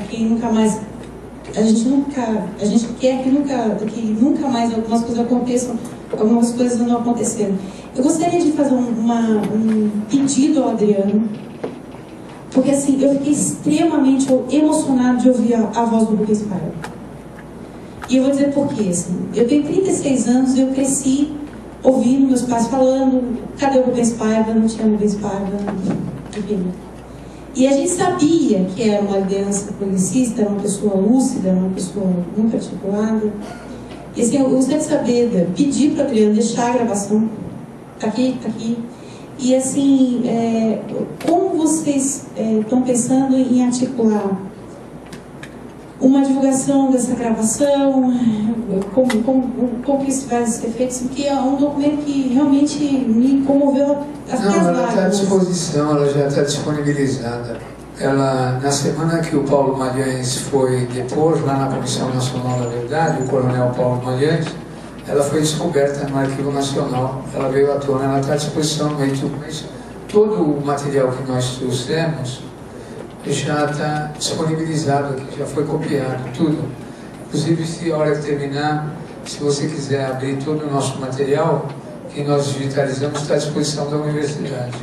que nunca mais, a gente quer que nunca mais algumas coisas aconteçam, algumas coisas não aconteceram. Eu gostaria de fazer um pedido ao Adriano, porque assim, eu fiquei extremamente emocionado de ouvir a voz do Rubens Paiva. E eu vou dizer por quê, assim, eu tenho 36 anos e eu cresci ouvindo meus pais falando, cadê o Rubens Paiva? Não tinha Rubens Paiva, enfim. E a gente sabia que era uma liderança progressista, era uma pessoa lúcida, uma pessoa muito articulada. E assim, eu gostaria de saber, pedir para o Adriano deixar a gravação. Está aqui, está aqui. E assim, como vocês estão pensando em articular uma divulgação dessa gravação, como que isso vai ser feito, porque é um documento que realmente me comoveu as minhas lágrimas. Ela está à disposição, ela já está disponibilizada. Ela, na semana que o Paulo Malhães foi depor lá na Comissão Nacional da Verdade, o coronel Paulo Malhães, ela foi descoberta no Arquivo Nacional, ela veio à tona, ela está à disposição no meio de tudo, mas todo o material que nós trouxemos já está disponibilizado aqui, já foi copiado, tudo. Inclusive, se a hora que terminar, se você quiser abrir todo o nosso material, que nós digitalizamos, está à disposição da universidade.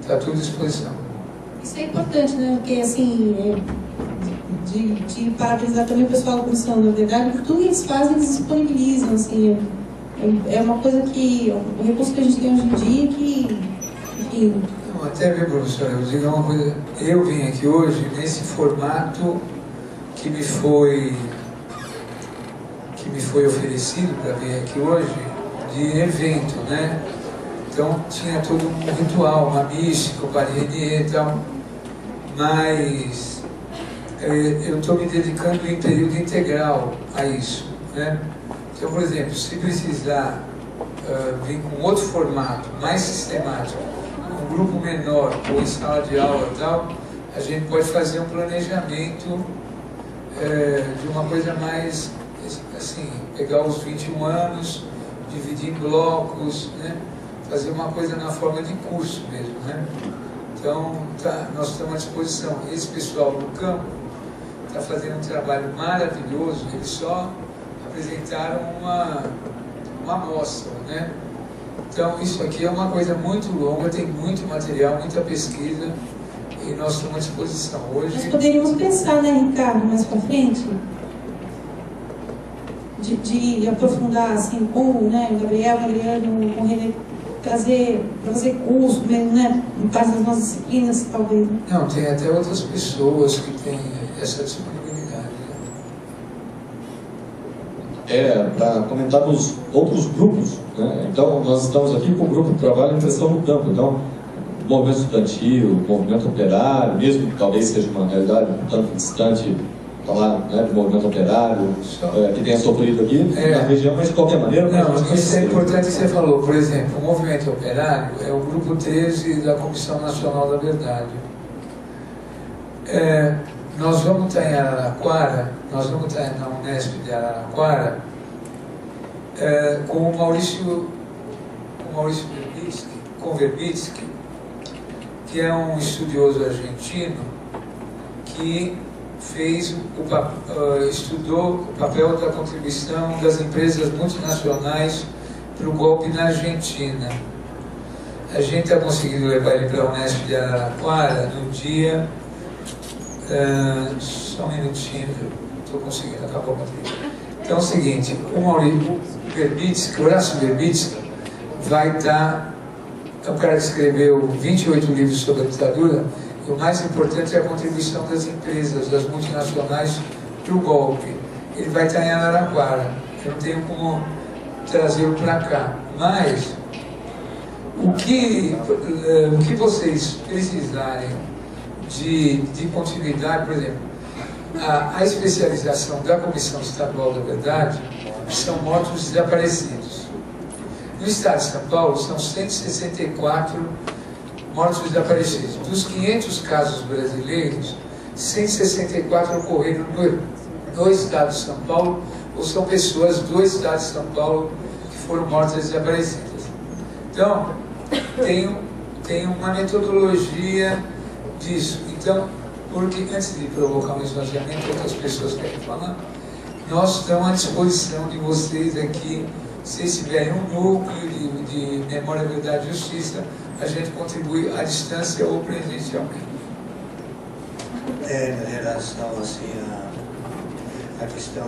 Está tudo à disposição. Isso é importante, né? Porque, assim, de parabenizar também o pessoal da Comissão da Verdade, porque tudo que eles fazem, eles disponibilizam, assim, é uma coisa que, o recurso que a gente tem hoje em dia, que, enfim... Até mesmo, professor, eu digo uma coisa, eu vim aqui hoje nesse formato que me foi oferecido para vir aqui hoje, de evento, né? Então tinha todo um ritual, uma mística, um Paris e tal, mas eu estou me dedicando em período integral a isso, né? Então, por exemplo, se precisar vir com outro formato, mais sistemático, um grupo menor ou em sala de aula e tal, a gente pode fazer um planejamento de uma coisa mais, assim, pegar os 21 anos, dividir em blocos, né? Fazer uma coisa na forma de curso mesmo, né? Então, nós estamos à disposição. Esse pessoal do campo está fazendo um trabalho maravilhoso, eles só apresentaram uma amostra, né? Então, isso aqui é uma coisa muito longa, tem muito material, muita pesquisa, e nós estamos à disposição. Hoje... Nós poderíamos pensar, né, Ricardo, mais para frente, de aprofundar, assim, com o Gabriel, Adriano, com o René, trazer para fazer curso mesmo, né, em parte das nossas disciplinas, talvez. Não, tem até outras pessoas que têm essa disponibilidade. Para comentar dos outros grupos, né? Então, nós estamos aqui com o grupo de trabalho em impressão no campo. Então, o movimento estudantil, o movimento operário, mesmo que talvez seja uma realidade um tanto distante, falar, né, do movimento operário, que tenha sofrido aqui na região, mas de qualquer maneira... Não, isso é importante que você falou. Por exemplo, o movimento operário é o grupo 13 da Comissão Nacional da Verdade. Nós vamos estar em Araraquara, nós vamos estar na Unesp de Araraquara, com o Maurício Konverbitsky, que é um estudioso argentino que estudou o papel da contribuição das empresas multinacionais para o golpe na Argentina. A gente está conseguindo levar ele para a Unesp de Araraquara no dia... só um minutinho, estou conseguindo acabar o material. Então é o seguinte, o Horácio Verbitsky vai estar... É um cara que escreveu 28 livros sobre a ditadura, e o mais importante é a contribuição das empresas, das multinacionais para o golpe. Ele vai estar em Araraquara, eu não tenho como trazê-lo para cá, mas o que vocês precisarem de continuidade, por exemplo, a especialização da Comissão Estadual da Verdade são mortos desaparecidos. No estado de São Paulo são 164 mortos desaparecidos. Dos 500 casos brasileiros, 164 ocorreram no estado de São Paulo, ou são pessoas do estado de São Paulo que foram mortas desaparecidas. Então, tem uma metodologia disso. Então, porque antes de provocar um esvaziamento, outras pessoas querem falar, nós estamos à disposição de vocês aqui. Se tiverem um núcleo de memória, verdade e justiça, a gente contribui à distância ou presencialmente. Em relação assim a questão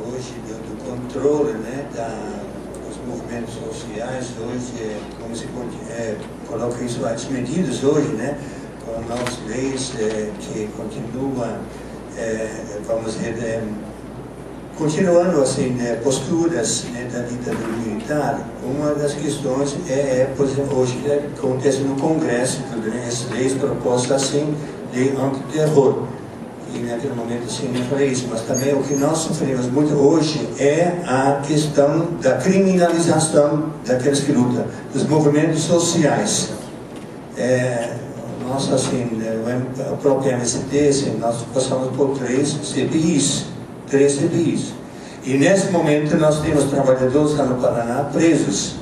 hoje do controle, né, dos movimentos sociais, hoje como se coloca isso várias medidas hoje, né, com novas leis que continuam, vamos dizer, continuando assim, posturas, né, da ditadura militar. Uma das questões por exemplo, hoje que acontece no Congresso, tudo, né, as leis propostas assim de antiterror. E naquele momento assim não falei isso, mas também o que nós sofremos muito hoje é a questão da criminalização daqueles que lutam, dos movimentos sociais. Nós assim, o próprio MST, assim, nós passamos por 3 CPIs. E nesse momento nós temos trabalhadores lá no Paraná presos,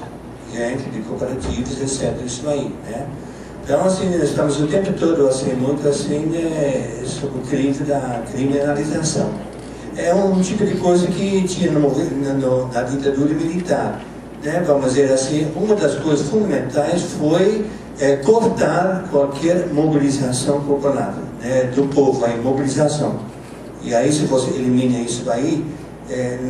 gente de cooperativas, etc. Isso aí, né? Então, assim, estamos o tempo todo, assim, muito assim, sob o crime da criminalização. É um tipo de coisa que tinha na ditadura militar, né? Vamos dizer assim, uma das coisas fundamentais foi cortar qualquer mobilização popular, né, do povo, a mobilização. E aí, se você elimina isso aí,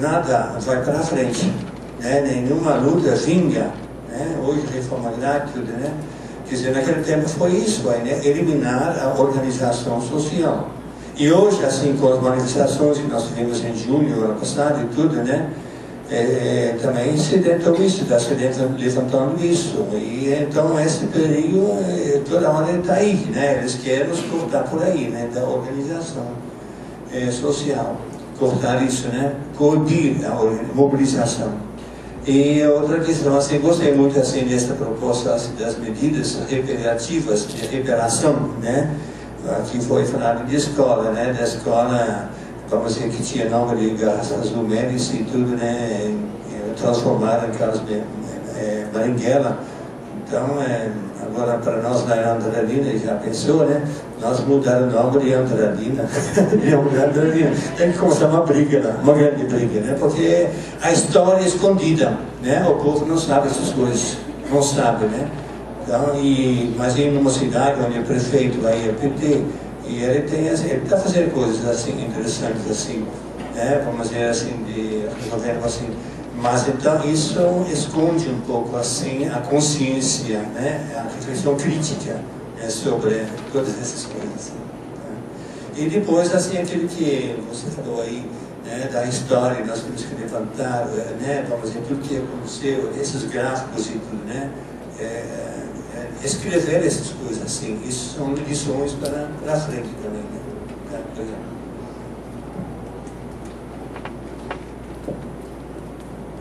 nada vai para frente, né? Nenhuma luta vinga, né? Hoje, reforma agrária, tudo, né? Quer dizer, naquele tempo foi isso aí, né? Eliminar a organização social. E hoje, assim, com as manifestações que nós tivemos em junho, ano passado e tudo, né? Também se tentou isso, está se levantando isso. E então, esse perigo, toda hora está aí, né? Eles querem nos cortar por aí, né? Da organização social. Cortar isso, né? Coibir a mobilização. E outra questão, assim, gostei muito assim desta proposta assim, das medidas reparativas de reparação, né? Aqui foi falado de escola, né? Da escola, vamos dizer que tinha nome de Garrafa Azul Médici e tudo, né? Transformada em Carlos Marighella. Então, agora para nós na Andradina, já pensou, né? Nós mudaram o nome de Andradina. Tem que começar uma briga lá, uma grande briga, né? Porque a história é escondida, né? O povo não sabe essas coisas, não sabe, né? Então, mas em uma cidade onde o prefeito aí é PT, e ele está fazendo coisas assim interessantes, assim, né? Vamos dizer assim, de governo assim. Mas então isso esconde um pouco assim a consciência, né? A reflexão crítica, né? Sobre todas essas coisas. Né? E depois assim aquilo que você falou aí, né? Da história, nós temos que levantar, né? Vamos dizer tudo que aconteceu, esses gráficos e tudo, né? Escrever essas coisas assim, isso são lições para frente também, né? Por exemplo.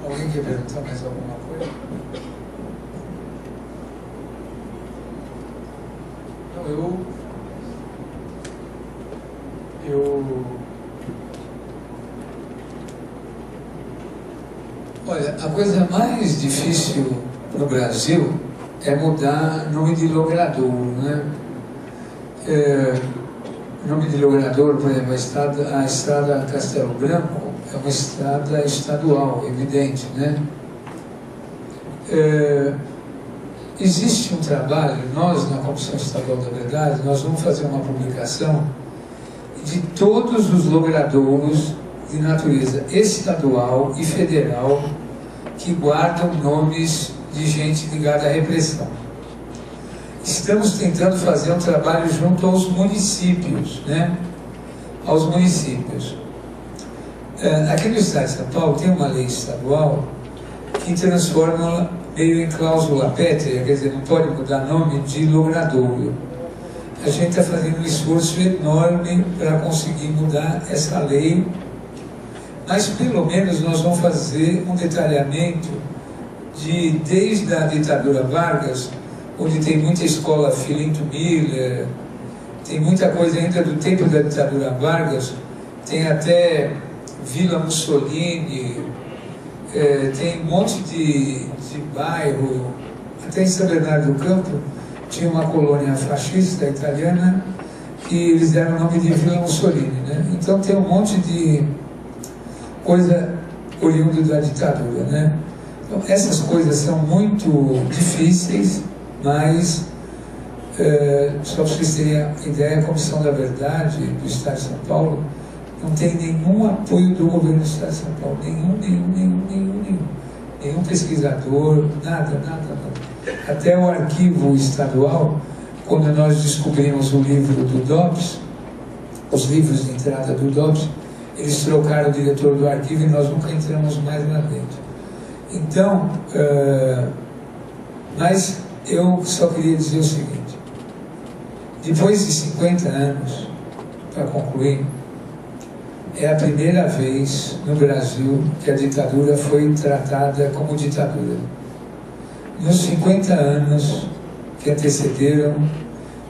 Alguém quer perguntar mais alguma coisa? Não, Olha, a coisa mais difícil no Brasil é mudar nome de logrador, né? Nome de logrador, por exemplo, a estrada Castelo Branco é uma estrada estadual, evidente, né? Existe um trabalho, nós na Comissão Estadual da Verdade, nós vamos fazer uma publicação de todos os logradouros de natureza estadual e federal que guardam nomes de gente ligada à repressão. Estamos tentando fazer um trabalho junto aos municípios, né? Aos municípios. Aqui no estado de São Paulo tem uma lei estadual que transforma meio em cláusula pétrea, quer dizer, não pode mudar nome de logradouro. A gente está fazendo um esforço enorme para conseguir mudar essa lei, mas pelo menos nós vamos fazer um detalhamento desde a ditadura Vargas, onde tem muita escola Filinto Miller, tem muita coisa ainda do tempo da ditadura Vargas, tem até Vila Mussolini, tem um monte de bairro, até em São Bernardo do Campo, tinha uma colônia fascista italiana que eles deram o nome de Vila Mussolini, né? Então tem um monte de coisa oriundo da ditadura, né? Então, essas coisas são muito difíceis, mas só para vocês terem ideia, a Comissão da Verdade do Estado de São Paulo não tem nenhum apoio do governo do Estado de São Paulo, nenhum pesquisador, nada. Até o arquivo estadual, quando nós descobrimos o livro do Dobbs, os livros de entrada do Dobbs, eles trocaram o diretor do arquivo e nós nunca entramos mais lá dentro. Então, mas eu só queria dizer o seguinte: depois de 50 anos, para concluir, é a primeira vez no Brasil que a ditadura foi tratada como ditadura. Nos 50 anos que antecederam,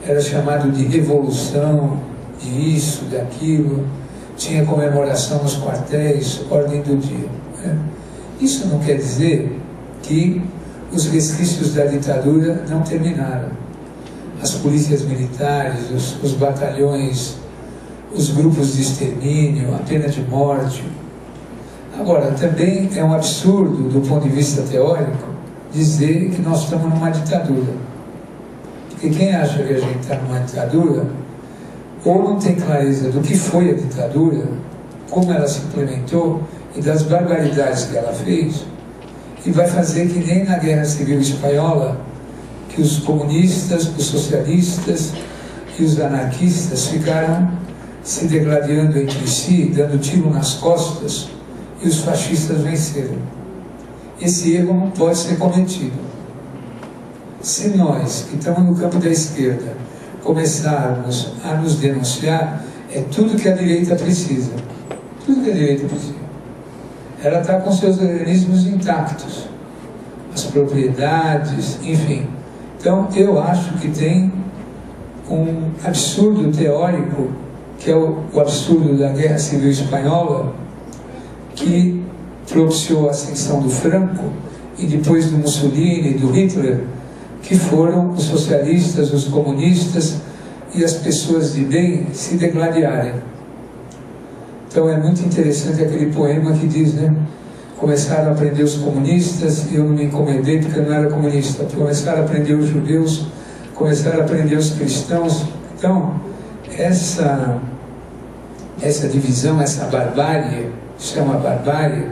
era chamado de revolução, de isso, daquilo, tinha comemoração nos quartéis, ordem do dia. Né? Isso não quer dizer que os resquícios da ditadura não terminaram. As polícias militares, os batalhões, os grupos de extermínio, a pena de morte. Agora, também é um absurdo, do ponto de vista teórico, dizer que nós estamos numa ditadura. Porque quem acha que a gente está numa ditadura, ou não tem clareza do que foi a ditadura, como ela se implementou e das barbaridades que ela fez, e vai fazer que nem na Guerra Civil Espanhola, que os comunistas, os socialistas e os anarquistas ficaram se degladiando entre si, dando tiro nas costas, e os fascistas venceram. Esse erro não pode ser cometido. Se nós, que estamos no campo da esquerda, começarmos a nos denunciar, é tudo que a direita precisa. Tudo que a direita precisa. Ela está com seus organismos intactos, as propriedades, enfim. Então, eu acho que tem um absurdo teórico, que é o absurdo da Guerra Civil Espanhola, que propiciou a ascensão do Franco e depois do Mussolini, do Hitler, que foram os socialistas, os comunistas e as pessoas de bem se degladiarem. Então é muito interessante aquele poema que diz, né? Começaram a aprender os comunistas e eu não me incomodei porque eu não era comunista. Começaram a aprender os judeus, começaram a aprender os cristãos. Então, essa divisão, essa barbárie, chama barbárie,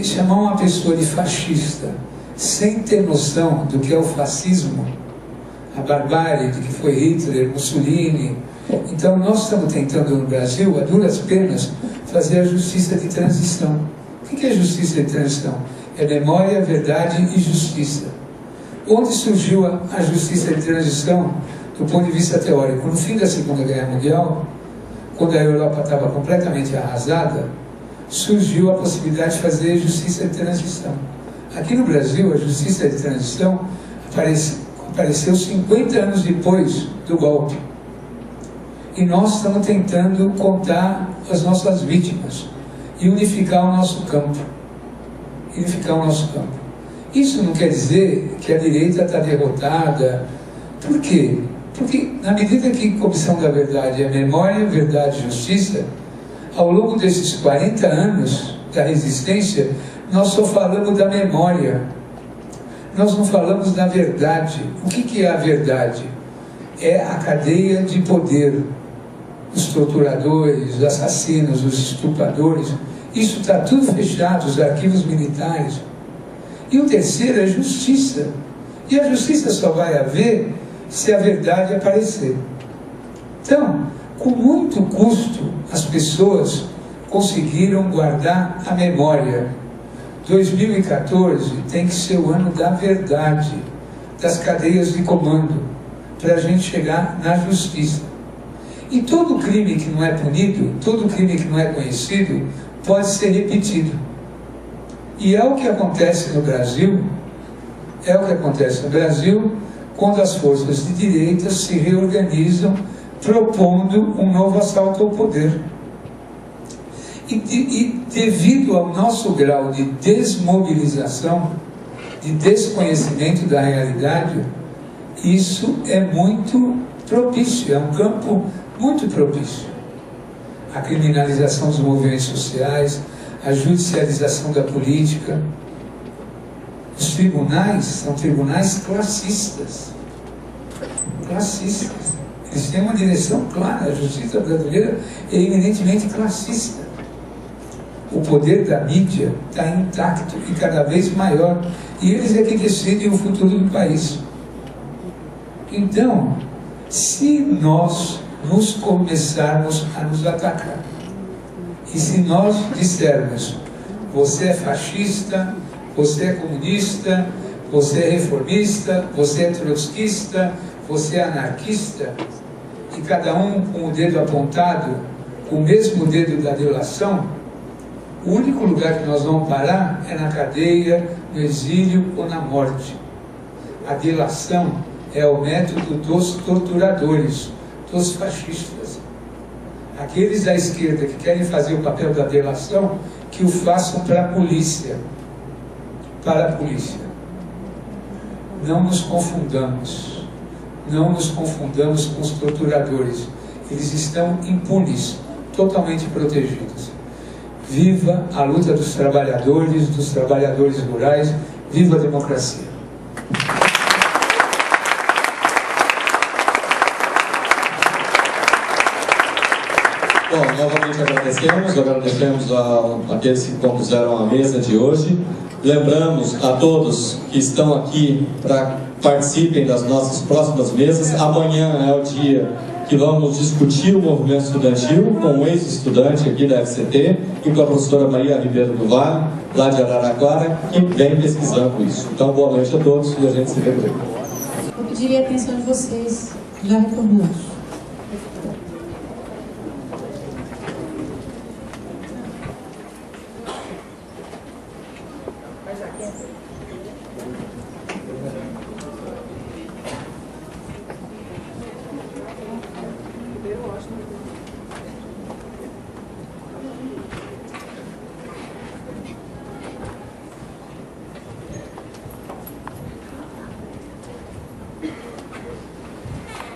chamar uma pessoa de fascista sem ter noção do que é o fascismo, a barbárie de que foi Hitler, Mussolini. Então nós estamos tentando no Brasil, a duras penas, fazer a justiça de transição. O que é justiça de transição? É memória, verdade e justiça. Onde surgiu a justiça de transição do ponto de vista teórico? No fim da Segunda Guerra Mundial, quando a Europa estava completamente arrasada, surgiu a possibilidade de fazer justiça de transição. Aqui no Brasil, a justiça de transição apareceu 50 anos depois do golpe. E nós estamos tentando contar as nossas vítimas e unificar o nosso campo. Isso não quer dizer que a direita está derrotada. Por quê? Porque na medida que a Comissão da Verdade é memória, verdade e justiça, ao longo desses 40 anos da resistência, nós só falamos da memória. Nós não falamos da verdade. O que é a verdade? É a cadeia de poder. Os torturadores, os assassinos, os estupradores. Isso está tudo fechado, os arquivos militares. E o terceiro é justiça. E a justiça só vai haver se a verdade aparecer. Então, com muito custo, as pessoas conseguiram guardar a memória. 2014 tem que ser o ano da verdade, das cadeias de comando, para a gente chegar na justiça. E todo crime que não é punido, todo crime que não é conhecido, pode ser repetido. E é o que acontece no Brasil, quando as forças de direita se reorganizam, propondo um novo assalto ao poder. E devido ao nosso grau de desmobilização, de desconhecimento da realidade, isso é muito propício, é um campo muito propício. A criminalização dos movimentos sociais, a judicialização da política. Os tribunais são tribunais classistas. Classistas. Eles têm uma direção clara. A justiça brasileira é eminentemente classista. O poder da mídia está intacto e cada vez maior. E eles é que decidem o futuro do país. Então, se nós nos começarmos a nos atacar, e se nós dissermos, você é fascista, você é comunista, você é reformista, você é trotskista, você é anarquista, e cada um com o dedo apontado, com o mesmo dedo da delação, o único lugar que nós vamos parar é na cadeia, no exílio ou na morte. A delação é o método dos torturadores, dos fascistas. Aqueles da esquerda que querem fazer o papel da delação, que o façam para a polícia. Para a polícia. Não nos confundamos. Não nos confundamos com os torturadores. Eles estão impunes, totalmente protegidos. Viva a luta dos trabalhadores rurais. Viva a democracia. Bom, novamente agradecemos àqueles que compuseram a mesa de hoje. Lembramos a todos que estão aqui para participem das nossas próximas mesas. Amanhã é o dia que vamos discutir o movimento estudantil com um ex-estudante aqui da FCT e com a professora Maria Ribeiro do Vale, lá de Araraquara, que vem pesquisando isso. Então, boa noite a todos e a gente se vê por aí. Eu pediria a atenção de vocês, já retornamos.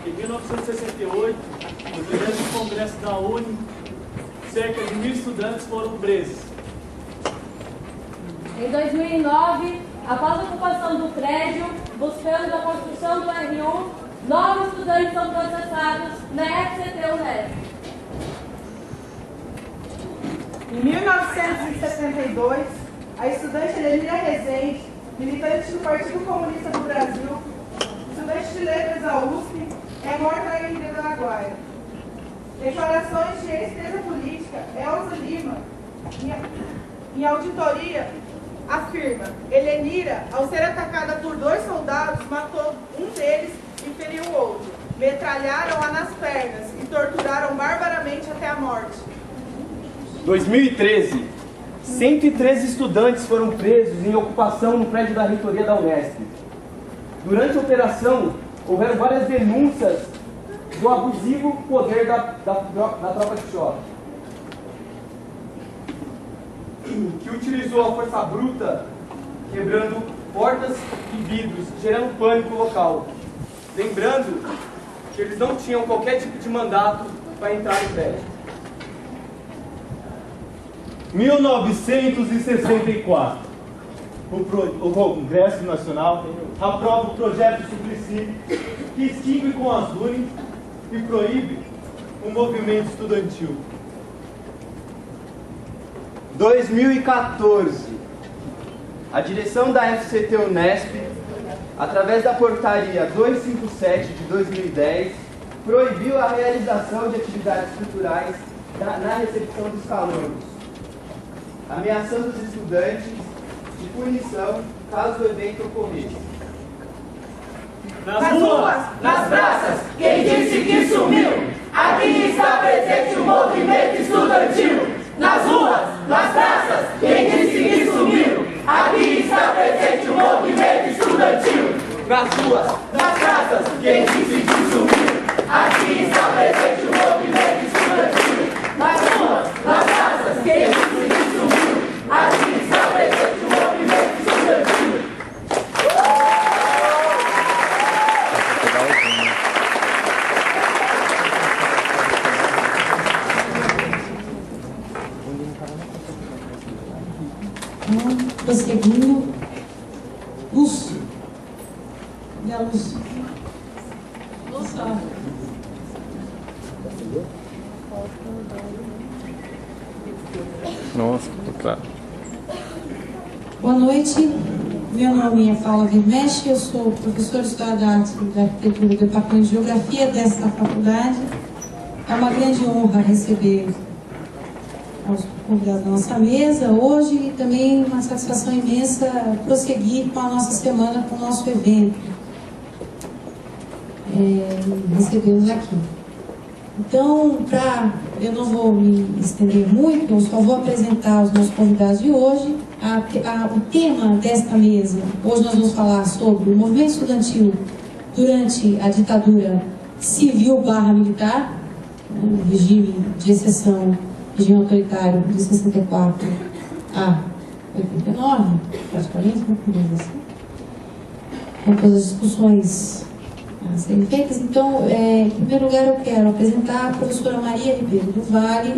Em 1968, no primeiro congresso da UNE, cerca de 1.000 estudantes foram presos. Em 2009, após a ocupação do prédio, buscando a construção do R1, 9 estudantes são processados na FCT-UNESP. Em 1972, a estudante Lenira Rezende, militante do Partido Comunista do Brasil, estudante de letras da USP, é morta em Araguaia. Declarações de ex-presa política Elza Lima, em auditoria, afirma: Helenira, ao ser atacada por 2 soldados, matou um deles e feriu o outro. Metralharam-a nas pernas e torturaram barbaramente até a morte. 2013, 113 estudantes foram presos em ocupação no prédio da reitoria da Unesp. Durante a operação, houveram várias denúncias do abusivo poder da tropa de choque, que utilizou a força bruta, quebrando portas e vidros, gerando pânico local. Lembrando que eles não tinham qualquer tipo de mandato para entrar no prédio. 1964, o Congresso Nacional aprova o projeto Suplicy, que extingue com as UNE e proíbe o movimento estudantil. 2014, a direção da FCT-UNESP, através da portaria 257 de 2010, proibiu a realização de atividades culturais na recepção dos calouros, ameaçando os estudantes de punição caso o evento ocorresse. Nas ruas, nas praças, quem disse que sumiu? Aqui está presente o movimento estudantil. Nas ruas, nas praças, quem disse que sumiu? Aqui está presente o movimento estudantil. Nas ruas, nas praças, quem disse que sumiu? Aqui está presente o movimento estudantil. Nas ruas, nas praças, quem disse que sumiu? Aqui está presente o movimento estudantil. seguindo. Luz. Cadê a luz? Nossa. Nossa, claro. Boa noite. Meu nome é Paula Vermesch, eu sou professora de História da Arte e da Arquitetura do Departamento de Geografia desta faculdade. É uma grande honra receber os convidados da nossa mesa hoje e também uma satisfação imensa prosseguir com a nossa semana, com o nosso evento. Recebê-los aqui. Então, eu não vou me estender muito, eu só vou apresentar os nossos convidados de hoje. O tema desta mesa, hoje nós vamos falar sobre o movimento estudantil durante a ditadura civil/militar, o regime de exceção, regime autoritário de 64 a 89, praticamente, assim, com todas as discussões a serem feitas. Então, em primeiro lugar, eu quero apresentar a professora Maria Ribeiro do Vale.